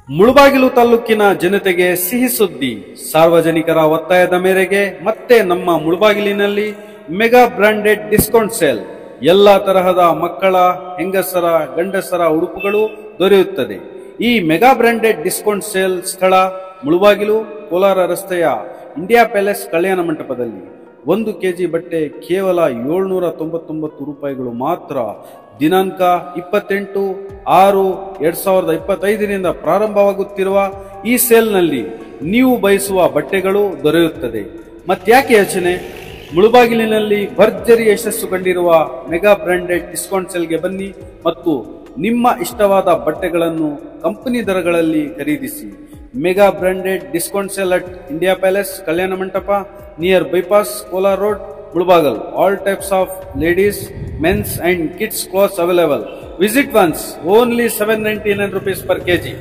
ಮುಳಬಾಗಿಲು ತಾಲೂಕಿನ ಜನತೆಗೆ ಸಿಹಿ ಸುದ್ದಿ. ಸಾರ್ವಜನಿಕರ ಒತ್ತಾಯದ ಮೇರೆಗೆ ಮತ್ತೆ ನಮ್ಮ ಮುಳಬಾಗಿಲಿನಲ್ಲಿ ಮೆಗಾ ಬ್ರಾಂಡೆಡ್ ಡಿಸ್ಕೌಂಟ್ ಸೇಲ್. ಎಲ್ಲಾ ತರಹದ ಮಕ್ಕಳ, ಹೆಂಗಸರ, ಗಂಡಸರ ಉಡುಪುಗಳು ದೊರೆಯುತ್ತದೆ. ಈ ಮೆಗಾ ಬ್ರಾಂಡೆಡ್ ಡಿಸ್ಕೌಂಟ್ ಸೇಲ್ ಸ್ಥಳ ಮುಳಬಾಗಿಲು, ಕೋಲಾರ ರಸ್ತೆಯ ಇಂಡಿಯಾ ಪ್ಯಾಲೇಸ್ ಕಲ್ಯಾಣ ಮಂಟಪದಲ್ಲಿ. 1 ಕೆಜಿ ಬಟ್ಟೆ ಕೇವಲ 799 ರೂಪಾಯಿಗಳು ಮಾತ್ರ. ದಿನಾಂಕ 28/6/2025 ಪ್ರಾರಂಭವಾಗುತ್ತಿರುವ ಈ ಸೇಲ್ನಲ್ಲಿ ನೀವು ಬಯಸುವ ಬಟ್ಟೆಗಳು ದೊರೆಯುತ್ತದೆ. ಮತ್ತ್ಯಾಕೆ ಯೋಚನೆ, ಮುಳಬಾಗಿಲಿನಲ್ಲಿ ಭರ್ಜರಿ ಯಶಸ್ಸು ಕಂಡಿರುವ ಮೆಗಾ ಬ್ರಾಂಡೆಡ್ ಡಿಸ್ಕೌಂಟ್ ಸೇಲ್ಗೆ ಬನ್ನಿ ಮತ್ತು ನಿಮ್ಮ ಇಷ್ಟವಾದ ಬಟ್ಟೆಗಳನ್ನು ಕಂಪನಿ ದರಗಳಲ್ಲಿ ಖರೀದಿಸಿ. Mega branded discount sale at India palace Kalyana Mantapa, near bypass, Kolar road, Mulbagal. All types of ladies, men's and kids clothes available. Visit once. Only 799 rupees per kg.